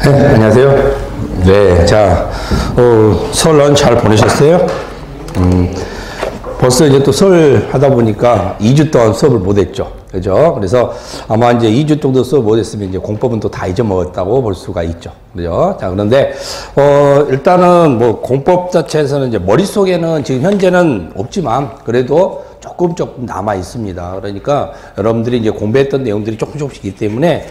네, 안녕하세요. 네, 자, 설은 잘 보내셨어요? 벌써 이제 또 설 하다 보니까 2주 동안 수업을 못 했죠. 그죠? 그래서 아마 이제 2주 정도 수업 못 했으면 이제 공법은 또 다 잊어먹었다고 볼 수가 있죠. 그죠? 자, 그런데, 일단은 뭐 공법 자체에서는 이제 머릿속에는 지금 현재는 없지만 그래도 조금 남아 있습니다. 그러니까 여러분들이 이제 공부했던 내용들이 조금씩 있기 때문에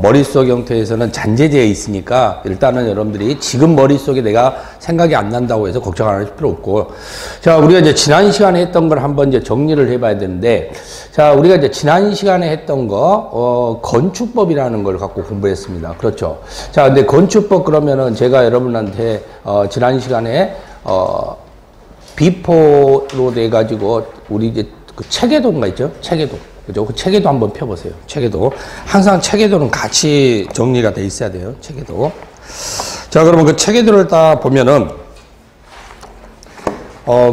머릿속 형태에서는 잔재되어 있으니까 일단은 여러분들이 지금 머릿속에 내가 생각이 안 난다고 해서 걱정 안 하실 필요 없고, 자, 우리가 이제 지난 시간에 했던 걸 한번 이제 정리를 해봐야 되는데, 자, 우리가 이제 지난 시간에 했던 거 건축법이라는 걸 갖고 공부했습니다. 그렇죠? 자, 근데 건축법 그러면은 제가 여러분한테 지난 시간에 비포로 돼 가지고 우리 이제 그 체계도가 있죠? 체계도. 그죠? 그 체계도 한번 펴보세요. 체계도. 항상 체계도는 같이 정리가 돼 있어야 돼요. 체계도. 자, 그러면 그 체계도를 딱 보면은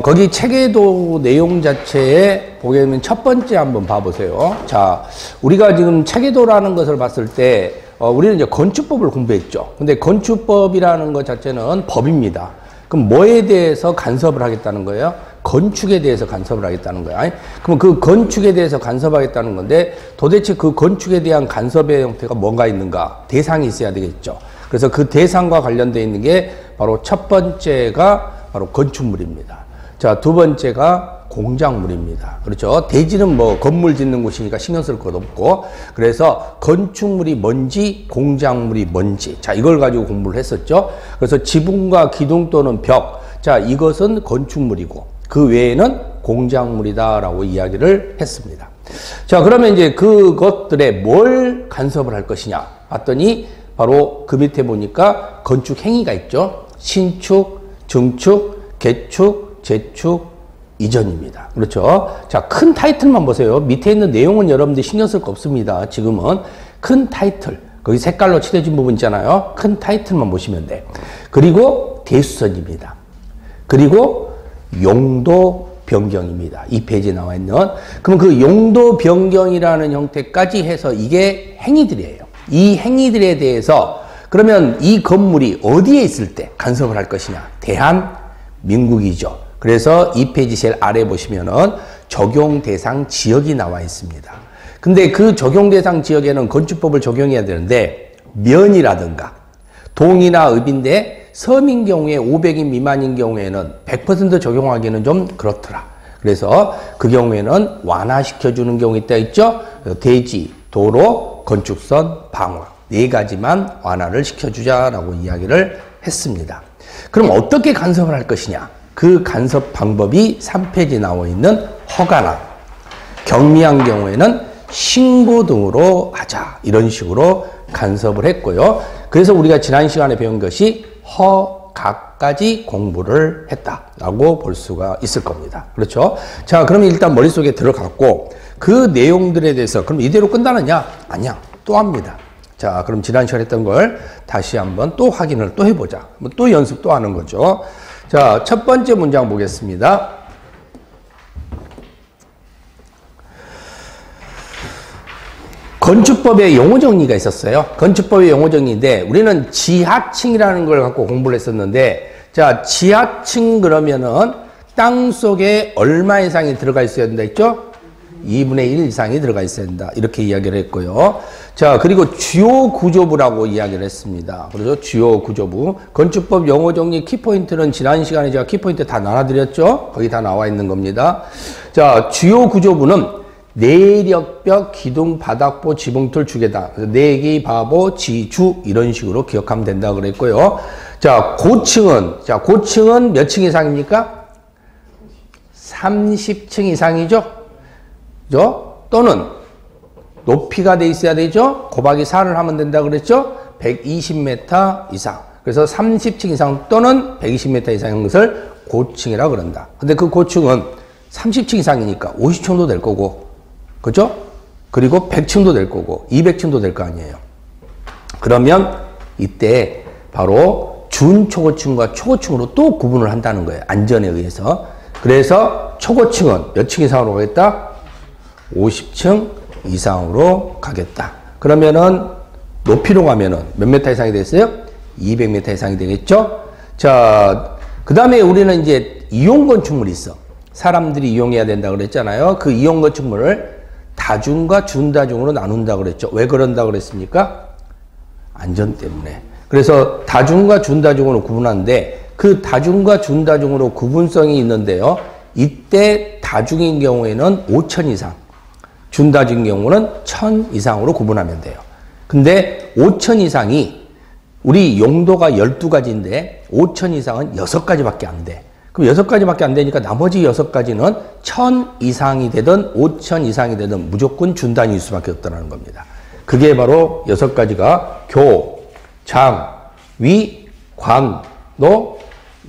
거기 체계도 내용 자체에 보게 되면 첫 번째 한번 봐보세요. 자, 우리가 지금 체계도라는 것을 봤을 때 우리는 이제 건축법을 공부했죠. 근데 건축법이라는 것 자체는 법입니다. 그럼 뭐에 대해서 간섭을 하겠다는 거예요? 건축에 대해서 간섭을 하겠다는 거예요. 아니? 그럼 그 건축에 대해서 간섭하겠다는 건데 도대체 그 건축에 대한 간섭의 형태가 뭔가 있는가? 대상이 있어야 되겠죠. 그래서 그 대상과 관련되어 있는 게 바로 첫 번째가 바로 건축물입니다. 자, 두 번째가 공작물입니다. 그렇죠? 대지는 뭐 건물 짓는 곳이니까 신경 쓸 것 없고, 그래서 건축물이 뭔지 공작물이 뭔지, 자, 이걸 가지고 공부를 했었죠. 그래서 지붕과 기둥 또는 벽, 자, 이것은 건축물이고 그 외에는 공작물이다라고 이야기를 했습니다. 자, 그러면 이제 그것들에 뭘 간섭을 할 것이냐 봤더니 바로 그 밑에 보니까 건축 행위가 있죠. 신축, 증축, 개축, 재축, 이전입니다. 그렇죠? 자, 큰 타이틀만 보세요. 밑에 있는 내용은 여러분들이 신경 쓸 거 없습니다. 지금은 큰 타이틀, 거기 색깔로 칠해진 부분 있잖아요. 큰 타이틀만 보시면 돼. 그리고 대수선입니다. 그리고 용도 변경입니다. 이 페이지에 나와 있는. 그럼 그 용도 변경이라는 형태까지 해서 이게 행위들이에요. 이 행위들에 대해서 그러면 이 건물이 어디에 있을 때 간섭을 할 것이냐? 대한민국이죠. 그래서 이 페이지 제일 아래 보시면은 적용 대상 지역이 나와 있습니다. 근데 그 적용 대상 지역에는 건축법을 적용해야 되는데 면이라든가 동이나 읍인데 섬인 경우에 500인 미만인 경우에는 100% 적용하기는 좀 그렇더라. 그래서 그 경우에는 완화시켜주는 경우 있다 있죠? 대지, 도로, 건축선, 방화 네 가지만 완화를 시켜주자라고 이야기를 했습니다. 그럼 어떻게 간섭을 할 것이냐? 그 간섭 방법이 3페이지에 나와 있는 허가나 경미한 경우에는 신고 등으로 하자. 이런 식으로 간섭을 했고요. 그래서 우리가 지난 시간에 배운 것이 허가까지 공부를 했다라고 볼 수가 있을 겁니다. 그렇죠? 자, 그러면 일단 머릿속에 들어갔고 그 내용들에 대해서 그럼 이대로 끝나느냐? 아니야. 또 합니다. 자, 그럼 지난 시간에 했던 걸 다시 한번 또 확인을 또 해보자. 또 연습 또 하는 거죠. 자, 첫 번째 문장 보겠습니다. 건축법의 용어 정리가 있었어요. 건축법의 용어 정리인데 우리는 지하층이라는 걸 갖고 공부를 했었는데, 자, 지하층 그러면은 땅 속에 얼마 이상이 들어가 있어야 된다 했죠? 2분의 1 이상이 들어가 있어야 된다. 이렇게 이야기를 했고요. 자, 그리고 주요 구조부라고 이야기를 했습니다. 그래서 주요 구조부. 건축법 용어 정리 키포인트는 지난 시간에 제가 키포인트 다 나눠드렸죠? 거기 다 나와 있는 겁니다. 자, 주요 구조부는 내력벽, 기둥, 바닥보, 지붕틀, 주계다. 내기, 바보, 지주 이런 식으로 기억하면 된다고 그랬고요. 자, 고층은 몇 층 이상입니까? 30층 이상이죠? 또는 높이가 돼 있어야 되죠? 곱하기 4를 하면 된다 그랬죠? 120m 이상. 그래서 30층 이상 또는 120m 이상인 것을 고층이라고 그런다. 근데 그 고층은 30층 이상이니까 50층도 될 거고, 그죠? 그리고 100층도 될 거고, 200층도 될 거 아니에요. 그러면 이때 바로 준초고층과 초고층으로 또 구분을 한다는 거예요. 안전에 의해서. 그래서 초고층은 몇 층 이상으로 가겠다? 50층 이상으로 가겠다. 그러면은 높이로 가면은 몇 미터 이상이 됐어요? 200m 이상이 되겠죠? 자, 그 다음에 우리는 이제 이용 건축물이 있어. 사람들이 이용해야 된다 그랬잖아요. 그 이용 건축물을 다중과 준다중으로 나눈다 그랬죠. 왜 그런다 그랬습니까? 안전 때문에. 그래서 다중과 준다중으로 구분하는데 그 다중과 준다중으로 구분성이 있는데요. 이때 다중인 경우에는 5천 이상, 준다중인 경우는 1000 이상으로 구분하면 돼요. 근데 5천 이상이 우리 용도가 12가지인데 5천 이상은 6가지밖에 안 돼. 그럼 6가지밖에 안 되니까 나머지 6가지는 1000 이상이 되든 5000 이상이 되든 무조건 준단위일 수밖에 없다는 겁니다. 그게 바로 6가지가 교, 장, 위, 관, 노,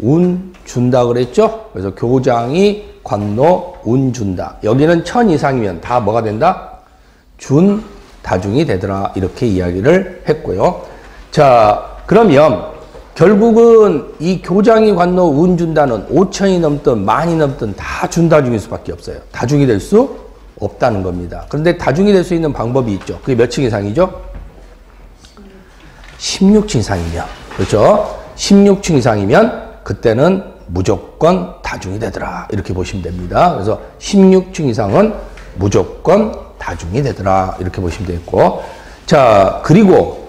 운 준다 그랬죠? 그래서 교장이 관노, 운 준다. 여기는 1000 이상이면 다 뭐가 된다? 준, 다중이 되더라. 이렇게 이야기를 했고요. 자, 그러면 결국은 이 교장이 관노 운 준다는 5천이 넘든 만이 넘든 다 준다중일 수밖에 없어요. 다중이 될 수 없다는 겁니다. 그런데 다중이 될 수 있는 방법이 있죠. 그게 몇 층 이상이죠? 16층 이상이면. 그렇죠? 16층 이상이면 그때는 무조건 다중이 되더라. 이렇게 보시면 됩니다. 그래서 16층 이상은 무조건 다중이 되더라. 이렇게 보시면 되겠고. 자, 그리고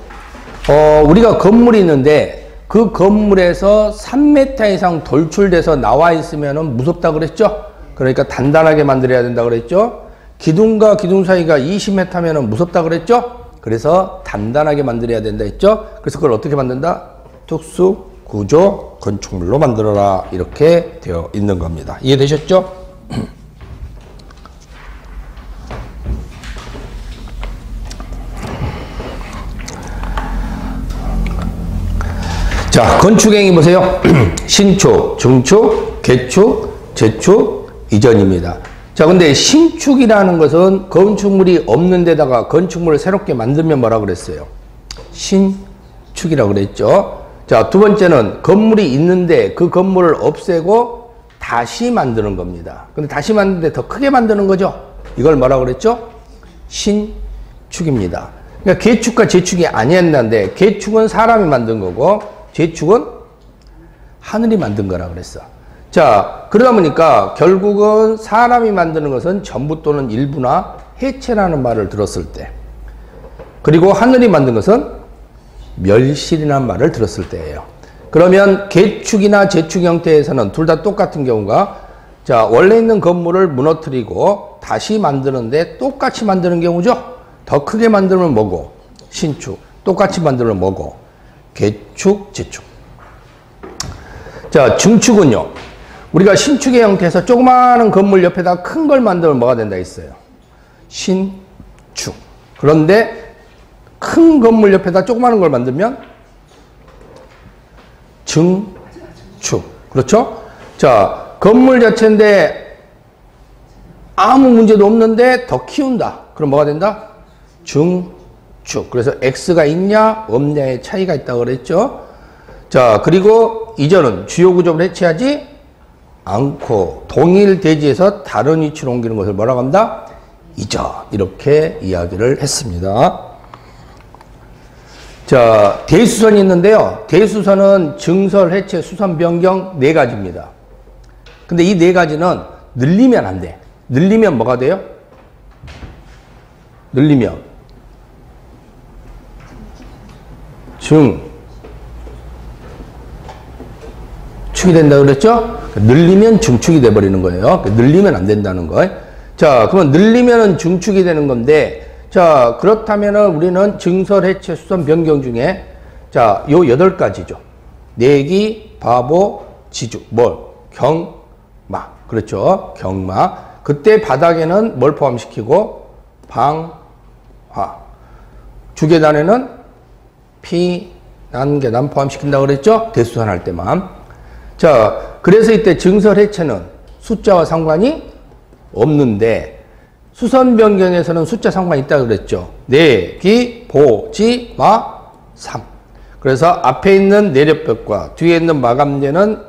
우리가 건물이 있는데 그 건물에서 3m 이상 돌출돼서 나와 있으면 무섭다 그랬죠? 그러니까 단단하게 만들어야 된다 그랬죠? 기둥과 기둥 사이가 20m면 무섭다 그랬죠? 그래서 단단하게 만들어야 된다 했죠? 그래서 그걸 어떻게 만든다? 특수 구조 건축물로 만들어라. 이렇게 되어 있는 겁니다. 이해되셨죠? 자, 건축행위 보세요. 신축, 증축, 개축, 재축, 이전입니다. 자, 근데 신축이라는 것은 건축물이 없는 데다가 건축물을 새롭게 만들면 뭐라 그랬어요? 신축이라고 그랬죠. 자, 두 번째는 건물이 있는데 그 건물을 없애고 다시 만드는 겁니다. 근데 다시 만드는데 더 크게 만드는 거죠. 이걸 뭐라 그랬죠? 신축입니다. 그러니까 개축과 재축이 아니었는데 개축은 사람이 만든 거고 재축은 하늘이 만든 거라 그랬어. 자, 그러다 보니까 결국은 사람이 만드는 것은 전부 또는 일부나 해체라는 말을 들었을 때, 그리고 하늘이 만든 것은 멸실이라는 말을 들었을 때예요. 그러면 개축이나 재축 형태에서는 둘 다 똑같은 경우가, 자, 원래 있는 건물을 무너뜨리고 다시 만드는데 똑같이 만드는 경우죠. 더 크게 만들면 뭐고? 신축. 똑같이 만들면 뭐고? 개축, 재축. 자, 증축은요. 우리가 신축의 형태에서 조그마한 건물 옆에다 큰 걸 만들면 뭐가 된다 했어요? 신축. 그런데 큰 건물 옆에다 조그마한 걸 만들면 증축. 그렇죠? 자, 건물 자체인데 아무 문제도 없는데 더 키운다. 그럼 뭐가 된다? 증축. 그래서 X가 있냐 없냐의 차이가 있다고 그랬죠. 자, 그리고 이전은 주요 구조를 해체하지 않고 동일 대지에서 다른 위치로 옮기는 것을 뭐라고 한다? 이전. 이렇게 이야기를 했습니다. 자, 대수선이 있는데요. 대수선은 증설, 해체, 수선, 변경 4가지입니다. 근데 이 4가지는 늘리면 안 돼. 늘리면 뭐가 돼요? 늘리면 축이 된다 그랬죠? 늘리면 증축이 돼버리는 거예요. 늘리면 안 된다는 거. 자, 그러면 늘리면은 증축이 되는 건데, 자, 그렇다면은 우리는 증설, 해체, 수선, 변경 중에, 자, 요 8가지죠. 내기, 바보, 지주, 경마. 그렇죠? 경마. 그때 바닥에는 뭘 포함시키고? 방화. 주계단에는 피난계단 포함시킨다고 그랬죠? 대수선 할 때만. 자, 그래서 이때 증설, 해체는 숫자와 상관이 없는데, 수선 변경에서는 숫자 상관이 있다고 그랬죠. 내기, 보, 지, 마, 삼. 그래서 앞에 있는 내력벽과 뒤에 있는 마감재는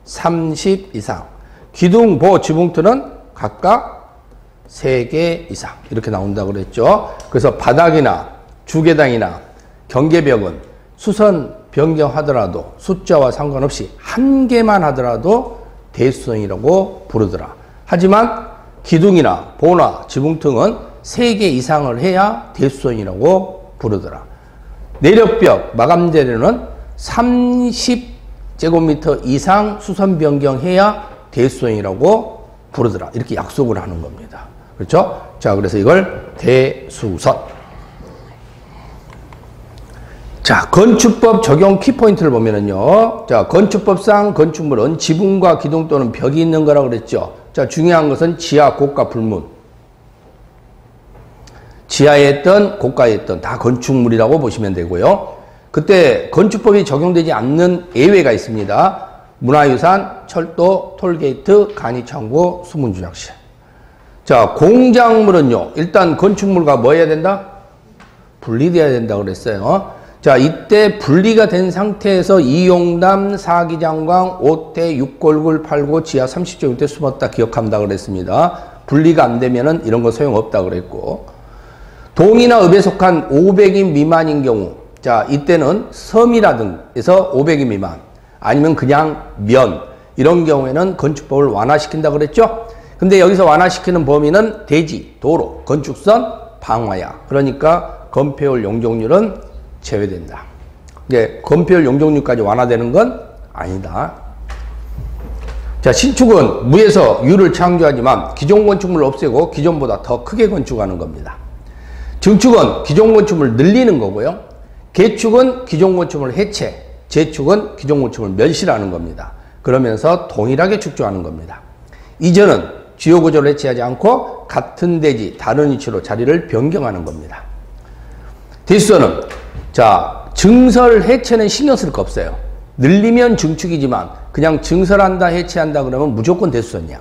30 이상. 기둥, 보, 지붕틀은 각각 3개 이상. 이렇게 나온다고 그랬죠. 그래서 바닥이나 주계단이나 경계벽은 수선 변경하더라도 숫자와 상관없이 한 개만 하더라도 대수선이라고 부르더라. 하지만 기둥이나 보나 지붕 등은 3개 이상을 해야 대수선이라고 부르더라. 내력벽 마감재료는 30제곱미터 이상 수선 변경해야 대수선이라고 부르더라. 이렇게 약속을 하는 겁니다. 그렇죠? 자, 그래서 이걸 대수선. 자, 건축법 적용 키포인트를 보면은요. 자, 건축법상 건축물은 지붕과 기둥 또는 벽이 있는 거라고 그랬죠. 자, 중요한 것은 지하, 고가, 불문. 지하에 있던, 고가에 있던 다 건축물이라고 보시면 되고요. 그때 건축법이 적용되지 않는 예외가 있습니다. 문화유산, 철도, 톨게이트, 간이창고, 수문주작실. 자, 공작물은요. 일단 건축물과 뭐 해야 된다? 분리돼야 된다고 그랬어요. 자, 이때 분리가 된 상태에서 이용담, 사기장광, 5대, 6골굴, 8고, 지하 30제곱미터 숨었다 기억한다 그랬습니다. 분리가 안 되면은 이런 거 소용없다 그랬고. 동이나 읍에 속한 500인 미만인 경우. 자, 이때는 섬이라든에서 500인 미만. 아니면 그냥 면. 이런 경우에는 건축법을 완화시킨다 그랬죠? 근데 여기서 완화시키는 범위는 대지, 도로, 건축선, 방화야. 그러니까 건폐율 용적률은 제외된다. 이게 건폐율 용적률까지 완화되는 건 아니다. 자, 신축은 무에서 유를 창조하지만 기존 건축물을 없애고 기존보다 더 크게 건축하는 겁니다. 증축은 기존 건축물을 늘리는 거고요. 개축은 기존 건축물을 해체, 재축은 기존 건축물을 멸실하는 겁니다. 그러면서 동일하게 축조하는 겁니다. 이전은 주요 구조를 해체하지 않고 같은 대지, 다른 위치로 자리를 변경하는 겁니다. 대수선은 자, 증설 해체는 신경 쓸 거 없어요. 늘리면 증축이지만 그냥 증설한다, 해체한다 그러면 무조건 대수선이야.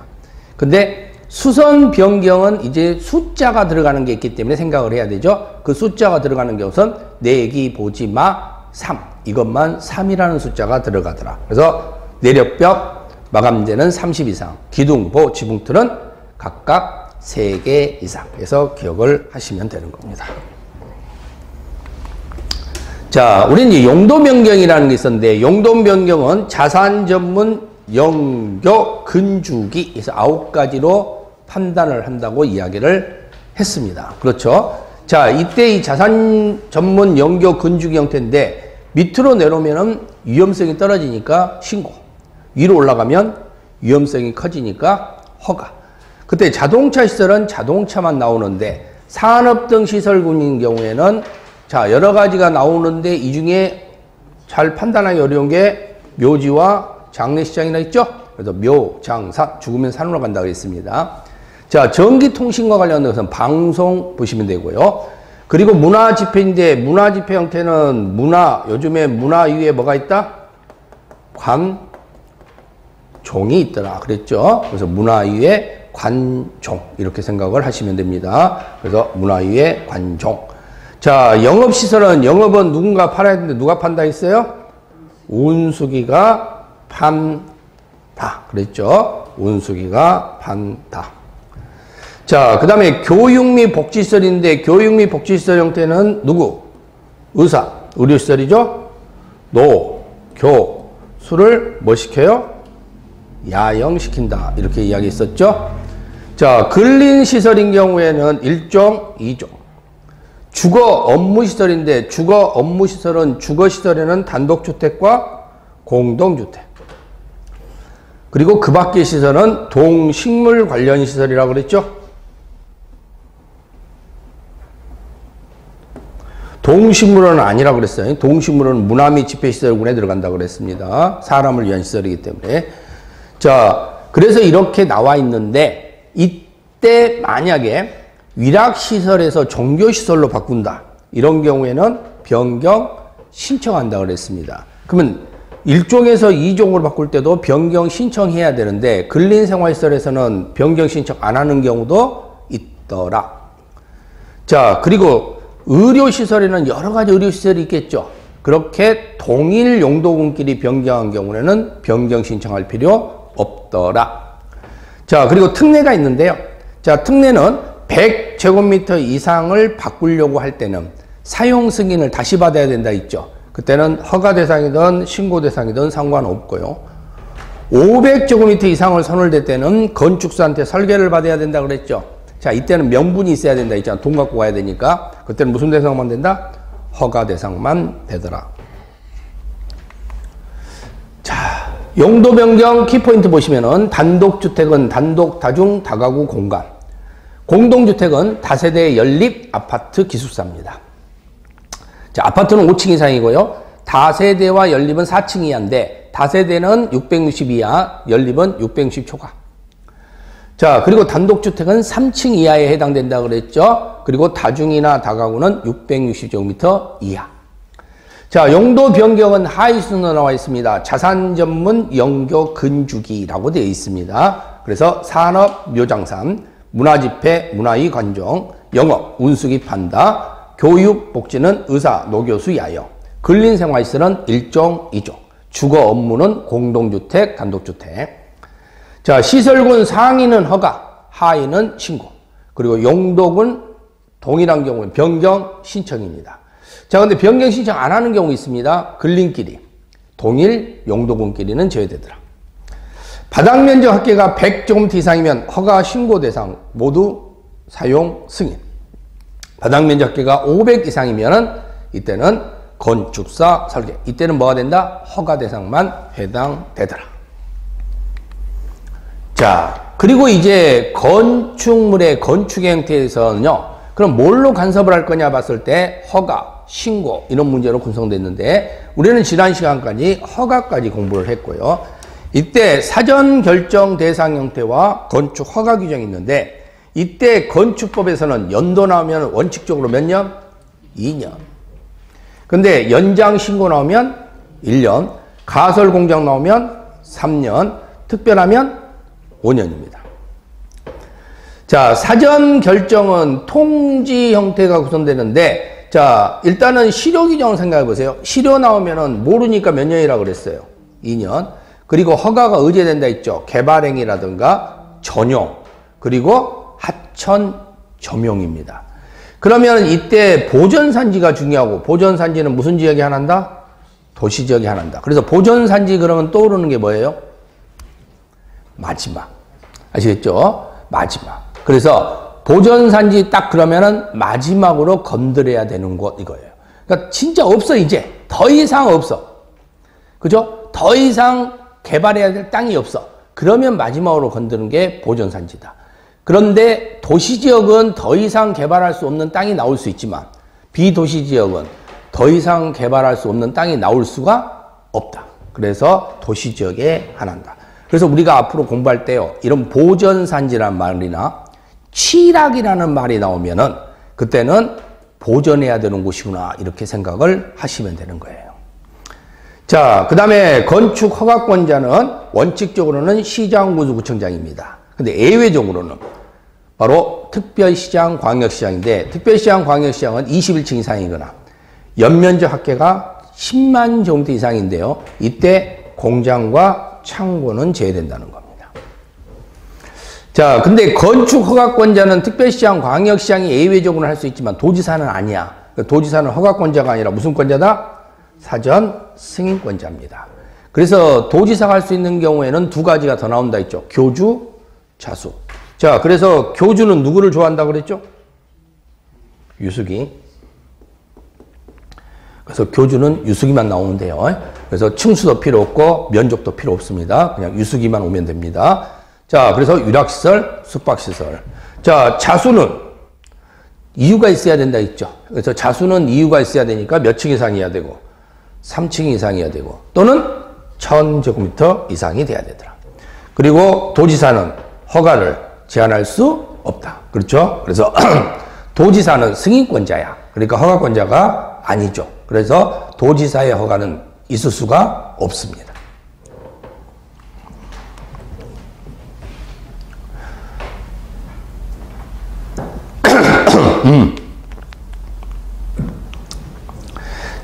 근데 수선 변경은 이제 숫자가 들어가는 게 있기 때문에 생각을 해야 되죠. 그 숫자가 들어가는 경우는 내기 보지 마 3. 이것만 3이라는 숫자가 들어가더라. 그래서 내력벽 마감재는 30 이상, 기둥, 보, 지붕틀은 각각 3개 이상. 그래서 기억을 하시면 되는 겁니다. 자, 우리는 이제 용도 변경이라는 게 있었는데, 용도 변경은 자산 전문 영교 근주기 에서 9가지로 판단을 한다고 이야기를 했습니다. 그렇죠? 자, 이때 이 자산 전문 영교 근주기 형태인데, 밑으로 내려오면은 위험성이 떨어지니까 신고, 위로 올라가면 위험성이 커지니까 허가. 그때 자동차 시설은 자동차만 나오는데, 산업 등 시설군인 경우에는 자, 여러 가지가 나오는데 이 중에 잘 판단하기 어려운 게 묘지와 장례시장이나 있죠? 그래서 묘, 장, 산, 죽으면 산으로 간다고 했습니다. 자, 전기통신과 관련된 것은 방송 보시면 되고요. 그리고 문화집회인데 문화집회 형태는 요즘에 문화 위에 뭐가 있다? 관종이 있더라. 그랬죠? 그래서 문화 위에 관종. 이렇게 생각을 하시면 됩니다. 그래서 문화 위에 관종. 자, 영업시설은 영업은 누군가 팔아야 되는데 누가 판다 했어요? 운수기가 판다. 그랬죠? 운수기가 판다. 자, 그 다음에 교육 및 복지시설인데 교육 및 복지시설 형태는 누구? 의사, 의료시설이죠? 노, 교, 수를 뭐 시켜요? 야영시킨다. 이렇게 이야기했었죠? 자, 근린시설인 경우에는 1종, 2종. 주거 업무시설인데 주거 업무시설은 주거시설에는 단독주택과 공동주택. 그리고 그 밖의 시설은 동식물 관련 시설이라고 그랬죠? 동식물은 아니라고 그랬어요. 동식물은 문화 및 집회시설군에 들어간다고 그랬습니다. 사람을 위한 시설이기 때문에. 자, 그래서 이렇게 나와 있는데 이때 만약에 위락시설에서 종교시설로 바꾼다. 이런 경우에는 변경 신청한다 그랬습니다. 그러면 1종에서 2종으로 바꿀 때도 변경 신청해야 되는데 근린생활시설에서는 변경 신청 안 하는 경우도 있더라. 자, 그리고 의료시설에는 여러 가지 의료시설이 있겠죠. 그렇게 동일 용도군끼리 변경한 경우에는 변경 신청할 필요 없더라. 자, 그리고 특례가 있는데요. 자, 특례는 100제곱미터 이상을 바꾸려고 할 때는 사용 승인을 다시 받아야 된다 있죠. 그때는 허가 대상이든 신고 대상이든 상관없고요. 500제곱미터 이상을 선을 때는 건축사한테 설계를 받아야 된다 그랬죠. 자, 이때는 명분이 있어야 된다 있잖아. 돈 갖고 가야 되니까. 그때는 무슨 대상만 된다? 허가 대상만 되더라. 자, 용도 변경 키포인트 보시면은 단독주택은 단독, 다중, 다가구 공간. 공동주택은 다세대 연립 아파트 기숙사입니다. 자, 아파트는 5층 이상이고요. 다세대와 연립은 4층 이하인데 다세대는 660 이하, 연립은 660 초과. 자, 그리고 단독주택은 3층 이하에 해당된다 그랬죠. 그리고 다중이나 다가구는 660제곱미터 이하. 자, 용도 변경은 하위 순으로 나와 있습니다. 자산 전문 영교 근주기라고 되어 있습니다. 그래서 산업 묘장산, 문화집회, 문화의 관종, 영업, 운수기 판다, 교육, 복지는 의사, 노교수, 야영, 근린생활시설은 1종, 2종, 주거 업무는 공동주택, 단독주택. 자, 시설군 상위는 허가, 하위는 신고. 그리고 용도군 동일한 경우는 변경 신청입니다. 자, 근데 변경 신청 안 하는 경우 있습니다. 근린끼리. 동일 용도군끼리는 제외되더라. 바닥 면적 합계가 100제곱미터 이상이면 허가 신고 대상 모두 사용 승인. 바닥 면적 합계가 500 이상이면은 이때는 건축사 설계. 이때는 뭐가 된다? 허가 대상만 해당되더라. 자, 그리고 이제 건축물의 건축의 형태에서는요, 그럼 뭘로 간섭을 할 거냐 봤을 때 허가, 신고 이런 문제로 구성됐는데 우리는 지난 시간까지 허가까지 공부를 했고요. 이때 사전 결정 대상 형태와 건축 허가 규정이 있는데 이때 건축법에서는 연도 나오면 원칙적으로 몇 년? 2년. 근데 연장 신고 나오면 1년, 가설 공장 나오면 3년, 특별하면 5년입니다. 자, 사전 결정은 통지 형태가 구성되는데, 자, 일단은 실효 규정을 생각해 보세요. 실효 나오면은 모르니까 몇 년이라고 그랬어요? 2년. 그리고 허가가 의제된다 했죠. 개발행위라든가 전용, 그리고 하천 점용입니다. 그러면 이때 보전산지가 중요하고, 보전산지는 무슨 지역이 하나인다? 도시지역이 하나인다. 그래서 보전산지 그러면 떠오르는 게 뭐예요? 마지막. 아시겠죠? 마지막. 그래서 보전산지 딱 그러면은 마지막으로 건드려야 되는 곳 이거예요. 그러니까 진짜 없어 이제. 더 이상 없어. 그죠? 더 이상 개발해야 될 땅이 없어. 그러면 마지막으로 건드는 게 보전산지다. 그런데 도시지역은 더 이상 개발할 수 없는 땅이 나올 수 있지만 비도시지역은 더 이상 개발할 수 없는 땅이 나올 수가 없다. 그래서 도시지역에 한한다. 그래서 우리가 앞으로 공부할 때요, 이런 보전산지라는 말이나 취락이라는 말이 나오면은 그때는 보전해야 되는 곳이구나 이렇게 생각을 하시면 되는 거예요. 자, 그 다음에 건축 허가권자는 원칙적으로는 시장군수구청장입니다. 근데 예외적으로는 바로 특별시장, 광역시장인데 특별시장, 광역시장은 21층 이상이거나 연면적 합계가 10만 제곱미터 이상인데요. 이때 공장과 창고는 제외된다는 겁니다. 자, 근데 건축 허가권자는 특별시장, 광역시장이 예외적으로 할 수 있지만 도지사는 아니야. 도지사는 허가권자가 아니라 무슨 권자다? 사전 승인권자입니다. 그래서 도지사가 할 수 있는 경우에는 두 가지가 더 나온다 했죠. 교주, 자수. 자, 그래서 교주는 누구를 좋아한다 그랬죠? 유수기. 그래서 교주는 유수기만 나오는데요. 그래서 층수도 필요 없고 면적도 필요 없습니다. 그냥 유수기만 오면 됩니다. 자, 그래서 유락시설, 숙박시설. 자, 자수는 이유가 있어야 된다 했죠. 그래서 자수는 이유가 있어야 되니까 몇 층 이상이어야 되고 3층 이상이어야 되고 또는 1000제곱미터 이상이 돼야 되더라. 그리고 도지사는 허가를 제한할 수 없다. 그렇죠? 그래서 도지사는 승인권자야. 그러니까 허가권자가 아니죠. 그래서 도지사의 허가는 있을 수가 없습니다.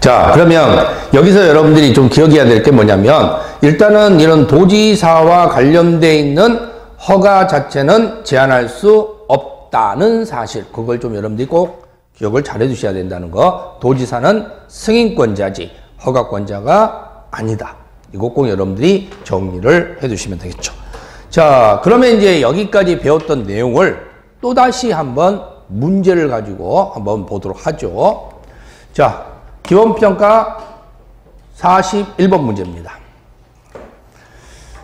자, 그러면 여기서 여러분들이 좀 기억해야 될 게 뭐냐면 일단은 이런 도지사와 관련되어 있는 허가 자체는 제한할 수 없다는 사실, 그걸 좀 여러분들이 꼭 기억 기억을 잘 해두셔야 된다는 거. 도지사는 승인권자지 허가권자가 아니다. 이거 꼭 여러분들이 정리를 해두시면 되겠죠. 자, 그러면 이제 여기까지 배웠던 내용을 또다시 한번 문제를 가지고 한번 보도록 하죠. 자, 기본평가 41번 문제입니다.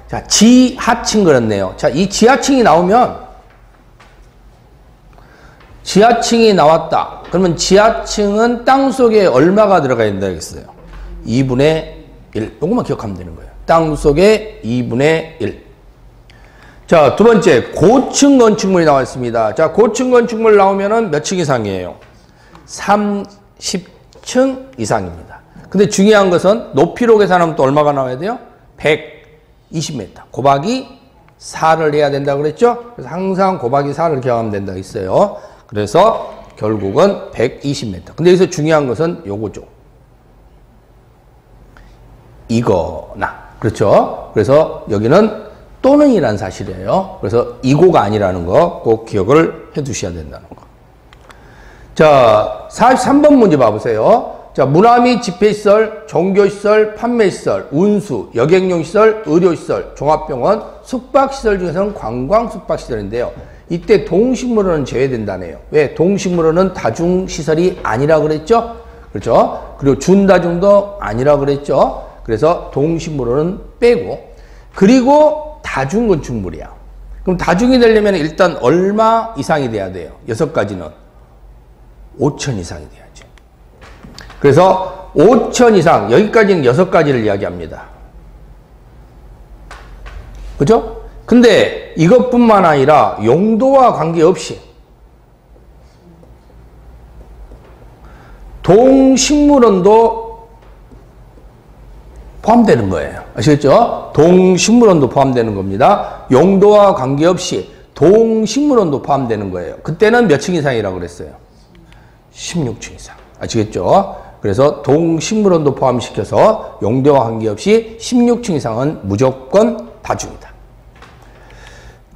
자, 지하층 그랬네요. 자, 이 지하층이 나오면 지하층이 나왔다. 그러면 지하층은 땅속에 얼마가 들어가 있다 했어요? 2분의 1. 요것만 기억하면 되는 거예요. 땅속에 2분의 1. 자, 두 번째, 고층 건축물이 나와 있습니다. 자, 고층 건축물 나오면은 몇 층 이상이에요? 30층 이상입니다. 근데 중요한 것은 높이로 계산하면 또 얼마가 나와야 돼요? 120m. 곱하기 4를 해야 된다고 그랬죠? 그래서 항상 곱하기 4를 기억하면 된다고 했어요. 그래서 결국은 120m. 근데 여기서 중요한 것은 요거죠. 이거나. 그렇죠? 그래서 여기는 또는이라는 사실이에요. 그래서 이고가 아니라는 거 꼭 기억을 해 두셔야 된다는 거. 자, 43번 문제 봐보세요. 자, 문화 및 집회시설, 종교시설, 판매시설, 운수, 여객용시설, 의료시설, 종합병원, 숙박시설 중에서는 관광숙박시설인데요. 이때 동식물원은 제외된다네요. 왜? 동식물원은 다중시설이 아니라 그랬죠? 그렇죠? 그리고 준다중도 아니라 그랬죠? 그래서 동식물원은 빼고, 그리고 다중건축물이야. 그럼 다중이 되려면 일단 얼마 이상이 돼야 돼요? 6가지는 5천 이상이 돼야지. 그래서 5천 이상, 여기까지는 6가지를 이야기합니다. 그죠? 근데 이것뿐만 아니라 용도와 관계없이 동식물원도 포함되는 거예요. 아시겠죠? 동식물원도 포함되는 겁니다. 용도와 관계없이 동식물원도 포함되는 거예요. 그때는 몇 층 이상이라고 그랬어요? 16층 이상. 아시겠죠? 그래서 동식물원도 포함시켜서 용도와 관계없이 16층 이상은 무조건 다중이다.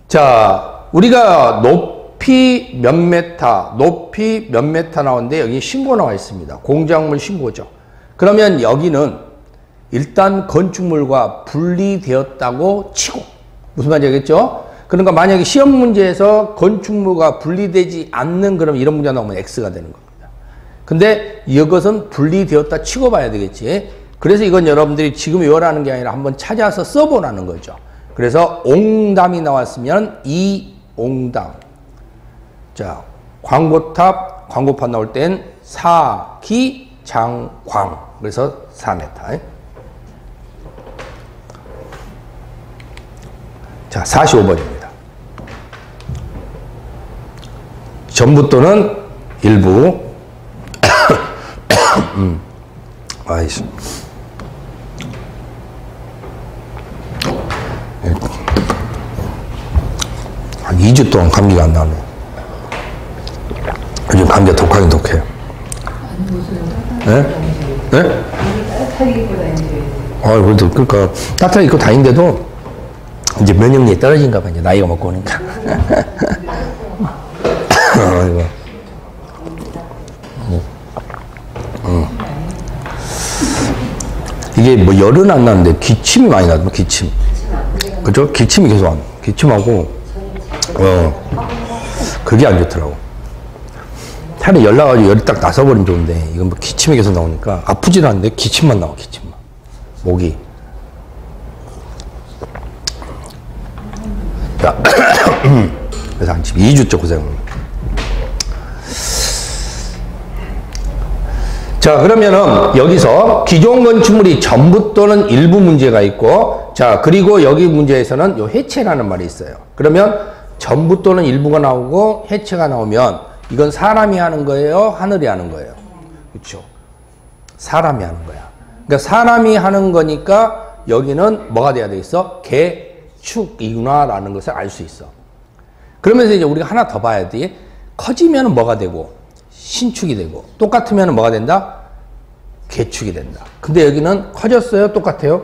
자, 우리가 높이 몇 메타, 높이 몇 메타 나오는데 여기 신고 나와 있습니다. 공작물 신고죠. 그러면 여기는 일단 건축물과 분리되었다고 치고, 무슨 말인지 알겠죠? 그러니까 만약에 시험 문제에서 건축물과 분리되지 않는 그럼 이런 문제가 나오면 X가 되는 겁니다. 근데 이것은 분리되었다 치고 봐야 되겠지. 그래서 이건 여러분들이 지금 외우라는 게 아니라 한번 찾아서 써보라는 거죠. 그래서 옹담이 나왔으면 이 옹담. 자, 광고탑, 광고판 나올 땐 사기장광. 그래서 4m. 자, 45번입니다. 전부 또는 일부. 아이씨. 한 2주 동안 감기가 안 나네. 요즘 감기가 독하긴 독해요. 네? 네? 따뜻하게 입고 다니는데. 그래도, 그러니까, 따뜻하게 입고 다니는데도 이제 면역력이 떨어진가 봐, 이제 나이가 먹고 오니까. 이게 뭐 열은 안 나는데 기침이 많이 나더만, 기침. 그죠? 기침이 계속 안, 기침하고, 그게 안 좋더라고. 차라리 열 나가지고 열이 딱 나서버리면 좋은데, 이건 뭐 기침이 계속 나오니까 아프지는 않는데 기침만 나와, 기침만. 목이. 자, 그래서 한 2주째 고생합니다. 자, 그러면은 여기서 기존 건축물이 전부 또는 일부 문제가 있고, 자, 그리고 여기 문제에서는 요 해체라는 말이 있어요. 그러면 전부 또는 일부가 나오고 해체가 나오면 이건 사람이 하는 거예요? 하늘이 하는 거예요? 그렇죠. 사람이 하는 거야. 그러니까 사람이 하는 거니까 여기는 뭐가 돼야 되겠어? 개축이구나라는 것을 알 수 있어. 그러면서 이제 우리가 하나 더 봐야 돼. 커지면 뭐가 되고 신축이 되고, 똑같으면 뭐가 된다? 개축이 된다. 근데 여기는 커졌어요? 똑같아요?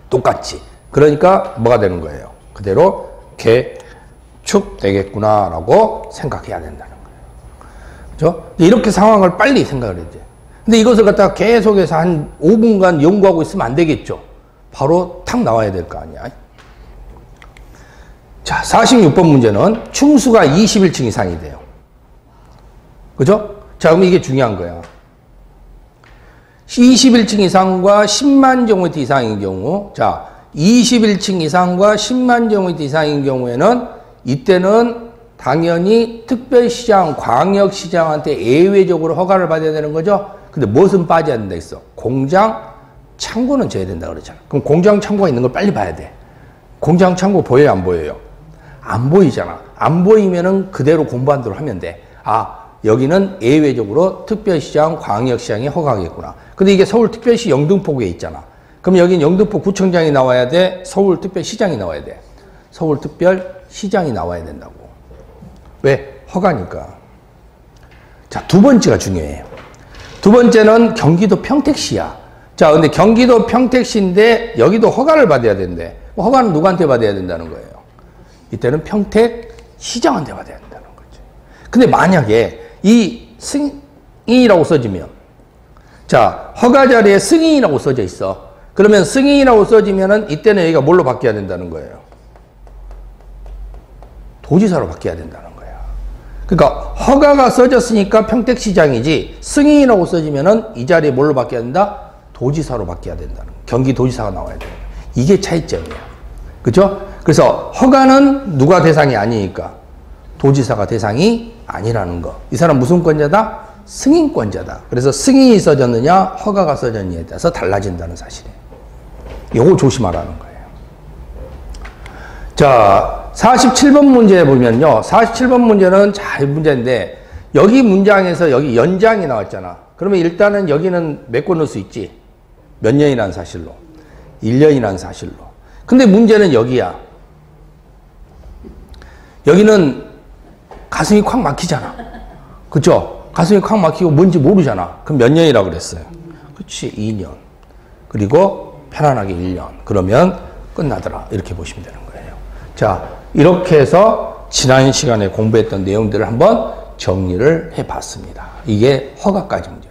똑같지. 그러니까 뭐가 되는 거예요? 그대로 개축 되겠구나라고 생각해야 된다는 거예요. 그죠? 이렇게 상황을 빨리 생각을 해야 돼. 근데 이것을 갖다가 계속해서 한 5분간 연구하고 있으면 안 되겠죠. 바로 탁 나와야 될 거 아니야. 자, 46번 문제는 충수가 21층 이상이 돼요. 그죠? 자, 그럼 이게 중요한 거야. 21층 이상과 10만 제곱미터 이상인 경우, 자, 21층 이상과 10만 제곱미터 이상인 경우에는 이때는 당연히 특별시장, 광역시장한테 예외적으로 허가를 받아야 되는 거죠. 근데 무엇은 빠져야 된다 했어? 공장, 창고는 져야 된다 그러잖아. 그럼 공장, 창고가 있는 걸 빨리 봐야 돼. 공장, 창고 보여요, 안 보여요? 안 보이잖아. 안 보이면은 그대로 공부한 대로 하면 돼. 아, 여기는 예외적으로 특별시장, 광역시장이 허가하겠구나. 근데 이게 서울특별시 영등포구에 있잖아. 그럼 여긴 영등포 구청장이 나와야 돼? 서울특별시장이 나와야 돼? 서울특별시장이 나와야 된다고. 왜? 허가니까. 자, 두 번째가 중요해요. 두 번째는 경기도 평택시야. 자, 근데 경기도 평택시인데 여기도 허가를 받아야 된대. 허가는 누구한테 받아야 된다는 거예요? 이때는 평택시장한테 받아야 된다는 거지. 근데 만약에 이 승인이라고 써지면, 자, 허가 자리에 승인이라고 써져 있어. 그러면 승인이라고 써지면은 이때는 여기가 뭘로 바뀌어야 된다는 거예요? 도지사로 바뀌어야 된다는 거야. 그러니까 허가가 써졌으니까 평택시장이지, 승인이라고 써지면은 이 자리에 뭘로 바뀌어야 된다? 도지사로 바뀌어야 된다는 거야. 경기도지사가 나와야 돼. 이게 차이점이야. 그죠? 그래서 허가는 누가 대상이 아니니까 도지사가 대상이 아니라는 거. 이 사람 무슨 권자다? 승인권자다. 그래서 승인이 써졌느냐, 허가가 써졌느냐에 따라서 달라진다는 사실이에요. 이거 조심하라는 거예요. 자, 47번 문제 보면요. 47번 문제는 잘 문제인데, 여기 문장에서 여기 연장이 나왔잖아. 그러면 일단은 여기는 메꿔 넣을 수 있지. 몇 년이라는 사실로. 1년이라는 사실로. 근데 문제는 여기야. 여기는 가슴이 콱 막히잖아. 그쵸? 가슴이 콱 막히고 뭔지 모르잖아. 그럼 몇 년이라고 그랬어요? 그치, 2년. 그리고 편안하게 1년. 그러면 끝나더라. 이렇게 보시면 되는 거예요. 자, 이렇게 해서 지난 시간에 공부했던 내용들을 한번 정리를 해봤습니다. 이게 허가까지 문제.